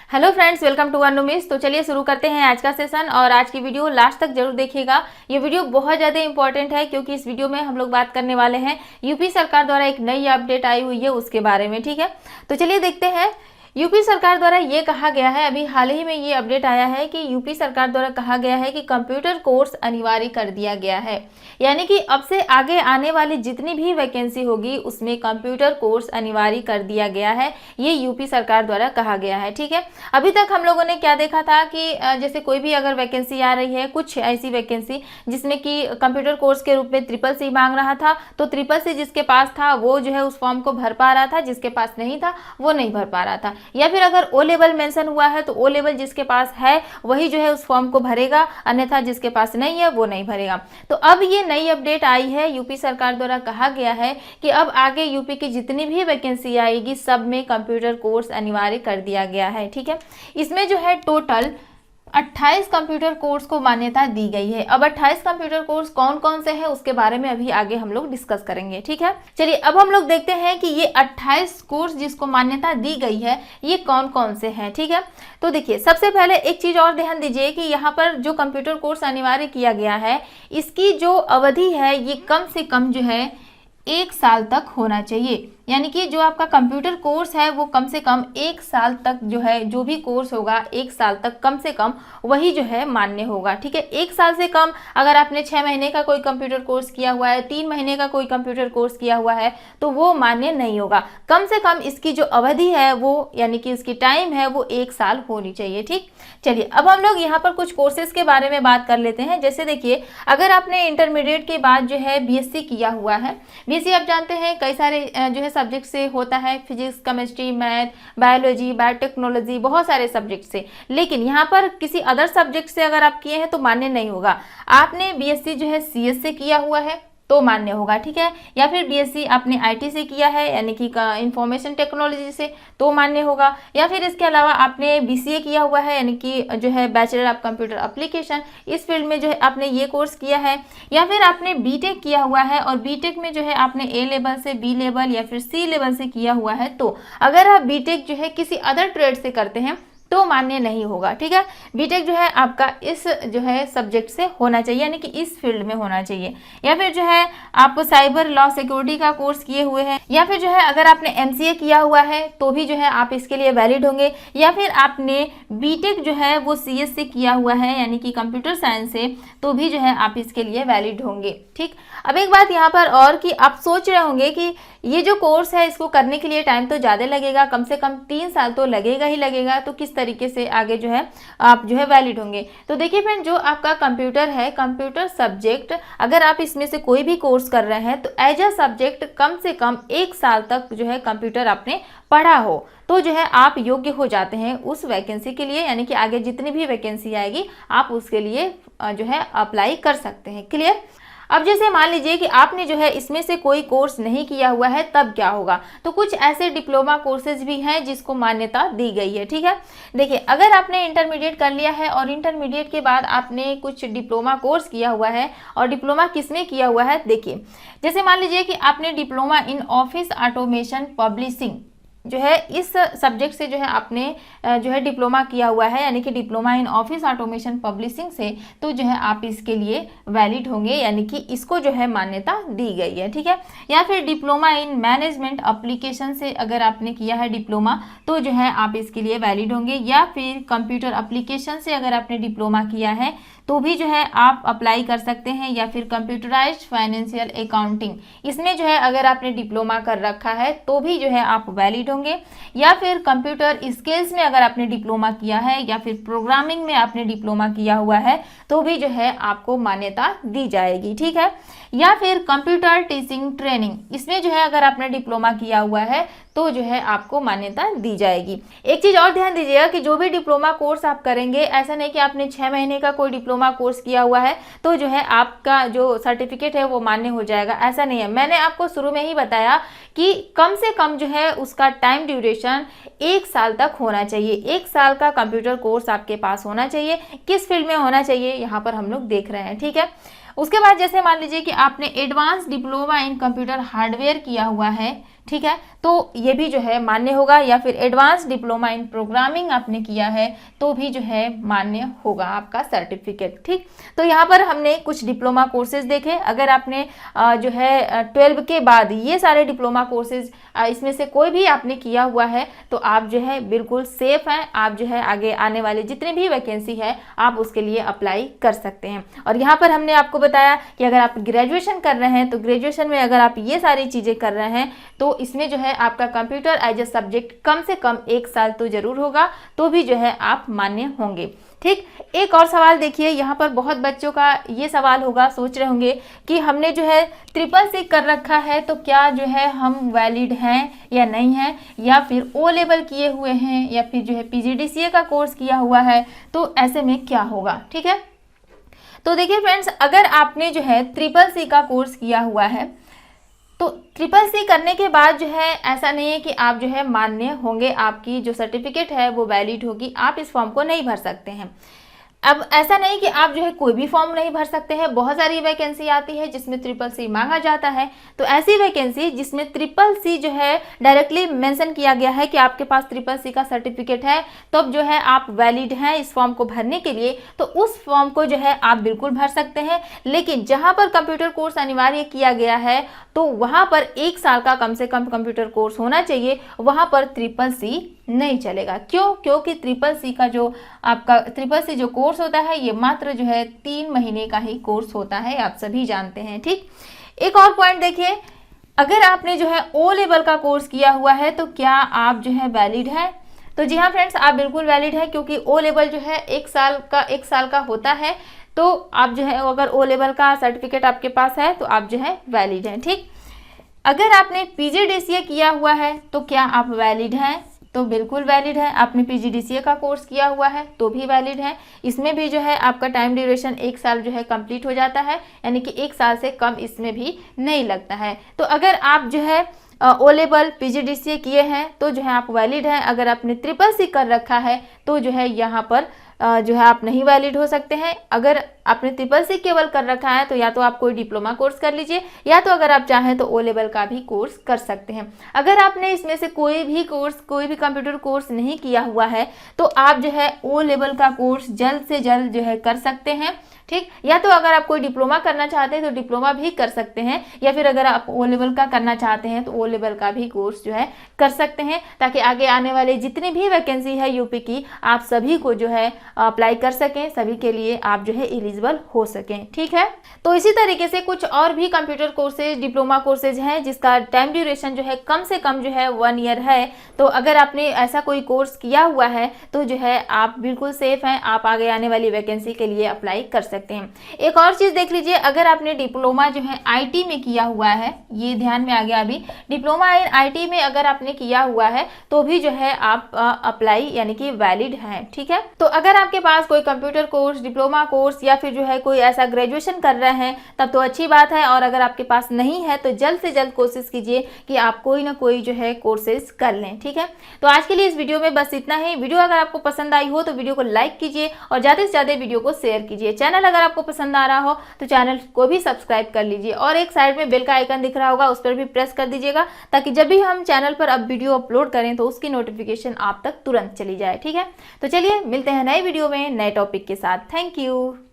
Hello friends, welcome to Anu miss. तो चलिए शुरू करते हैं आज का सेशन और आज की वीडियो लास्ट तक जरूर देखिएगा। ये वीडियो बहुत ज़्यादा इंपॉर्टेंट है क्योंकि इस वीडियो में हम लोग बात करने वाले हैं यूपी सरकार द्वारा एक नई अपडेट आई हुई है उसके बारे में। ठीक है, तो चलिए देखते हैं। यूपी सरकार द्वारा ये कहा गया है, अभी हाल ही में ये अपडेट आया है कि यूपी सरकार द्वारा कहा गया है कि कंप्यूटर कोर्स अनिवार्य कर दिया गया है। यानी कि अब से आगे आने वाली जितनी भी वैकेंसी होगी उसमें कंप्यूटर कोर्स अनिवार्य कर दिया गया है, ये यूपी सरकार द्वारा कहा गया है। ठीक है, अभी तक हम लोगों ने क्या देखा था कि जैसे कोई भी अगर वैकेंसी आ रही है, कुछ ऐसी वैकेंसी जिसमें कि कंप्यूटर कोर्स के रूप में CCC मांग रहा था, तो CCC जिसके पास था वो जो है उस फॉर्म को भर पा रहा था, जिसके पास नहीं था वो नहीं भर पा रहा था। या फिर अगर O लेवल मेंशन हुआ है तो O लेवल जिसके पास है वही जो है उस फॉर्म को भरेगा, अन्यथा जिसके पास नहीं है वो नहीं भरेगा। तो अब ये नई अपडेट आई है, यूपी सरकार द्वारा कहा गया है कि अब आगे यूपी की जितनी भी वैकेंसी आएगी सब में कंप्यूटर कोर्स अनिवार्य कर दिया गया है। ठीक है, इसमें जो है टोटल 28 कंप्यूटर कोर्स को मान्यता दी गई है। अब 28 कंप्यूटर कोर्स कौन कौन से हैं उसके बारे में अभी आगे हम लोग डिस्कस करेंगे। ठीक है, चलिए अब हम लोग देखते हैं कि ये 28 कोर्स जिसको मान्यता दी गई है ये कौन कौन से हैं। ठीक है, तो देखिए सबसे पहले एक चीज और ध्यान दीजिए कि यहाँ पर जो कंप्यूटर कोर्स अनिवार्य किया गया है इसकी जो अवधि है ये कम से कम जो है 1 साल तक होना चाहिए। यानी कि जो आपका कंप्यूटर कोर्स है वो कम से कम 1 साल तक जो है, जो भी कोर्स होगा 1 साल तक कम से कम वही जो है मान्य होगा। ठीक है, 1 साल से कम अगर आपने 6 महीने का कोई कंप्यूटर कोर्स किया हुआ है, 3 महीने का कोई कंप्यूटर कोर्स किया हुआ है तो वो मान्य नहीं होगा। कम से कम इसकी जो अवधि है वो यानी कि इसकी टाइम है वो 1 साल होनी चाहिए। ठीक, चलिए अब हम लोग यहाँ पर कुछ कोर्सेज के बारे में बात कर लेते हैं। जैसे देखिए, अगर आपने इंटरमीडिएट के बाद जो है BSc किया हुआ है, BSc आप जानते हैं कई सारे जो है सब्जेक्ट से होता है, physics, chemistry, math, biology, biotechnology, बहुत सारे सब्जेक्ट से। लेकिन यहाँ पर किसी अदर सब्जेक्ट से अगर आप किए हैं तो मान्य नहीं होगा। आपने BSc जो है CS से किया हुआ है तो मान्य होगा। ठीक है, या फिर BSc आपने IT से किया है यानी कि इंफॉर्मेशन टेक्नोलॉजी से तो मान्य होगा। या फिर इसके अलावा आपने BCA किया हुआ है यानी कि जो है बैचलर ऑफ कंप्यूटर एप्लीकेशन, इस फील्ड में जो है आपने ये कोर्स किया है। या फिर आपने BTech किया हुआ है और BTech में जो है आपने A लेवल से B लेवल या फिर C लेवल से किया हुआ है, तो अगर आप BTech जो है किसी अदर ट्रेड से करते हैं तो मान्य नहीं होगा। ठीक है, BTech जो है आपका इस जो है सब्जेक्ट से होना चाहिए यानी कि इस फील्ड में होना चाहिए। या फिर जो है आप साइबर लॉ सिक्योरिटी का कोर्स किए हुए हैं, या फिर जो है अगर आपने MCA किया हुआ है तो भी जो है आप इसके लिए वैलिड होंगे। या फिर आपने BTech जो है वो CS से किया हुआ है यानी कि कंप्यूटर साइंस से, तो भी जो है आप इसके लिए वैलिड होंगे। ठीक, अब एक बात यहाँ पर और कि आप सोच रहे होंगे कि ये जो कोर्स है इसको करने के लिए टाइम तो ज़्यादा लगेगा, कम से कम 3 साल तो लगेगा ही लगेगा, तो किस तरीके से आगे जो है आप जो है वैलिड होंगे। तो देखिए फ्रेंड, जो आपका कंप्यूटर है, कंप्यूटर सब्जेक्ट अगर आप इसमें से कोई भी कोर्स कर रहे हैं तो एज अ सब्जेक्ट कम से कम 1 साल तक जो है कंप्यूटर आपने पढ़ा हो तो जो है आप योग्य हो जाते हैं उस वैकेंसी के लिए। यानी कि आगे जितनी भी वैकेंसी आएगी आप उसके लिए जो है अप्लाई कर सकते हैं। क्लियर? अब जैसे मान लीजिए कि आपने जो है इसमें से कोई कोर्स नहीं किया हुआ है, तब क्या होगा? तो कुछ ऐसे डिप्लोमा कोर्सेज भी हैं जिसको मान्यता दी गई है। ठीक है, देखिए अगर आपने इंटरमीडिएट कर लिया है और इंटरमीडिएट के बाद आपने कुछ डिप्लोमा कोर्स किया हुआ है, और डिप्लोमा किसमें किया हुआ है, देखिए जैसे मान लीजिए कि आपने diploma in office automation publishing जो है इस सब्जेक्ट से जो है आपने जो है डिप्लोमा किया हुआ है यानी कि diploma in office automation publishing से, तो जो है आप इसके लिए वैलिड होंगे यानी कि इसको जो है मान्यता दी गई है। ठीक है, या फिर डिप्लोमा इन मैनेजमेंट एप्लीकेशन से अगर आपने किया है डिप्लोमा तो जो है आप इसके लिए वैलिड होंगे। या फिर कंप्यूटर एप्लीकेशन से अगर आपने डिप्लोमा किया है तो भी जो है आप अप्लाई कर सकते हैं। या फिर कंप्यूटराइज्ड फाइनेंशियल अकाउंटिंग, इसमें जो है अगर आपने डिप्लोमा कर रखा है तो भी जो है आप वैलिड होंगे। या फिर कंप्यूटर स्किल्स में अगर आपने डिप्लोमा किया है या फिर प्रोग्रामिंग में आपने डिप्लोमा किया हुआ है तो भी जो है आपको मान्यता दी जाएगी। ठीक है, या फिर कंप्यूटर टीचिंग ट्रेनिंग, इसमें जो है अगर आपने डिप्लोमा किया हुआ है तो जो है आपको मान्यता दी जाएगी। एक चीज़ और ध्यान दीजिएगा कि जो भी डिप्लोमा कोर्स आप करेंगे, ऐसा नहीं कि आपने 6 महीने का कोई डिप्लोमा कोर्स किया हुआ है तो जो है आपका जो सर्टिफिकेट है वो मान्य हो जाएगा, ऐसा नहीं है। मैंने आपको शुरू में ही बताया कि कम से कम जो है उसका टाइम ड्यूरेशन 1 साल तक होना चाहिए। 1 साल का कंप्यूटर कोर्स आपके पास होना चाहिए। किस फील्ड में होना चाहिए यहाँ पर हम लोग देख रहे हैं। ठीक है, उसके बाद जैसे मान लीजिए कि आपने advance diploma in computer hardware किया हुआ है, ठीक है, तो ये भी जो है मान्य होगा, या फिर एडवांस डिप्लोमा इन प्रोग्रामिंग आपने किया है तो भी जो है मान्य होगा आपका सर्टिफिकेट। ठीक, तो यहाँ पर हमने कुछ डिप्लोमा कोर्सेज देखे। अगर आपने जो है 12 के बाद ये सारे डिप्लोमा कोर्सेज इसमें से कोई भी आपने किया हुआ है तो आप जो है बिल्कुल सेफ हैं, आप जो है आगे आने वाले जितने भी वैकेंसी है आप उसके लिए अप्लाई कर सकते हैं। और यहाँ पर हमने आपको बताया कि अगर आप ग्रेजुएशन कर रहे हैं तो ग्रेजुएशन में अगर आप ये सारी चीज़ें कर रहे हैं तो इसमें जो है आपका कंप्यूटर एज ए सब्जेक्ट कम से कम 1 साल तो जरूर होगा, तो भी जो है आप मान्य होंगे। ठीक, एक और सवाल देखिए, यहाँ पर बहुत बच्चों का ये सवाल होगा, सोच रहे होंगे कि हमने जो है CCC कर रखा है तो क्या जो है हम वैलिड हैं या नहीं हैं, या फिर O लेवल किए हुए हैं या फिर जो है PGDCA का कोर्स किया हुआ है तो ऐसे में क्या होगा। ठीक है, तो देखिए फ्रेंड्स, अगर आपने जो है CCC का कोर्स किया हुआ है तो CCC करने के बाद जो है ऐसा नहीं है कि आप जो है मान्य होंगे, आपकी जो सर्टिफिकेट है वो वैलिड होगी, आप इस फॉर्म को नहीं भर सकते हैं। अब ऐसा नहीं कि आप जो है कोई भी फॉर्म नहीं भर सकते हैं, बहुत सारी वैकेंसी आती है जिसमें CCC मांगा जाता है, तो ऐसी वैकेंसी जिसमें CCC जो है डायरेक्टली मेंशन किया गया है कि आपके पास CCC का सर्टिफिकेट है तब जो है आप वैलिड हैं इस फॉर्म को भरने के लिए, तो उस फॉर्म को जो है आप बिल्कुल भर सकते हैं। लेकिन जहाँ पर कंप्यूटर कोर्स अनिवार्य किया गया है तो वहाँ पर 1 साल का कम से कम कंप्यूटर कोर्स होना चाहिए, वहाँ पर CCC नहीं चलेगा। क्यों? क्योंकि CCC का जो आपका CCC जो कोर्स होता है ये मात्र जो है 3 महीने का ही कोर्स होता है, आप सभी जानते हैं। ठीक, एक और पॉइंट देखिए, अगर आपने जो है O लेवल का कोर्स किया हुआ है तो क्या आप जो है वैलिड है? तो जी हाँ फ्रेंड्स, आप बिल्कुल वैलिड है, क्योंकि O लेवल जो है 1 साल का होता है, तो आप जो है अगर O लेवल का सर्टिफिकेट आपके पास है तो आप जो है वैलिड हैं। ठीक, अगर आपने PGDCA किया हुआ है तो क्या आप वैलिड हैं? तो बिल्कुल वैलिड है। आपने PGDCA का कोर्स किया हुआ है तो भी वैलिड है। इसमें भी जो है आपका टाइम ड्यूरेशन 1 साल जो है कंप्लीट हो जाता है, यानी कि 1 साल से कम इसमें भी नहीं लगता है। तो अगर आप जो है O लेवल PGDCA किए हैं तो जो है आप वैलिड हैं। अगर आपने CCC कर रखा है तो जो है यहाँ पर जो है आप नहीं वैलिड हो सकते हैं। अगर आपने CCC केवल कर रखा है तो या तो आप कोई डिप्लोमा कोर्स कर लीजिए, या तो अगर आप चाहें तो O लेवल का भी कोर्स कर सकते हैं। अगर आपने इसमें से कोई भी कंप्यूटर कोर्स नहीं किया हुआ है तो आप जो है O लेवल का कोर्स जल्द से जल्द जो है कर सकते हैं। ठीक, या तो अगर आप कोई डिप्लोमा करना चाहते हैं तो डिप्लोमा भी कर सकते हैं, या फिर अगर आप O लेवल का करना चाहते हैं तो O लेवल का भी कोर्स जो है कर सकते हैं, ताकि आगे आने वाले जितनी भी वैकेंसी है यूपी की आप सभी को जो है अप्लाई कर सकें, सभी के लिए आप जो है एलिजिबल हो सकें। ठीक है, तो इसी तरीके से कुछ और भी कंप्यूटर कोर्सेज डिप्लोमा कोर्सेज हैं जिसका टाइम ड्यूरेशन जो है कम से कम जो है 1 ईयर है। तो अगर आपने ऐसा कोई कोर्स किया हुआ है तो जो है आप बिल्कुल सेफ हैं, आप आगे आने वाली वैकेंसी के लिए अप्लाई कर सकते हैं। एक और चीज देख लीजिए, अगर आपने डिप्लोमा जो है IT में किया हुआ है, ये ध्यान में आ गया, अभी डिप्लोमा इन IT में अगर आपने किया हुआ है तो भी जो है आप अप्लाई यानी कि वैलिड है। ठीक है, तो अगर आपके पास कोई कंप्यूटर कोर्स डिप्लोमा कोर्स या फिर जो है कोई ऐसा ग्रेजुएशन कर रहे हैं तब तो अच्छी बात है, और अगर आपके पास नहीं है तो जल्द से जल्द कोशिश कीजिए कि आप कोई ना कोई जो है कोर्सेज कर लें। ठीक है, तो आज के लिए इस वीडियो में बस इतना ही। वीडियो अगर आपको पसंद आई हो तो वीडियो को लाइक कीजिए और ज़्यादा से ज़्यादा वीडियो को शेयर कीजिए। चैनल अगर आपको पसंद आ रहा हो तो चैनल को भी सब्सक्राइब कर लीजिए, और एक साइड में बेल का आइकन दिख रहा होगा उस पर भी प्रेस कर दीजिएगा, ताकि जब भी हम चैनल पर अब वीडियो अपलोड करें तो उसकी नोटिफिकेशन आप तक तुरंत चली जाए। ठीक है, तो चलिए मिलते हैं नए वीडियो में नए टॉपिक के साथ। Thank you.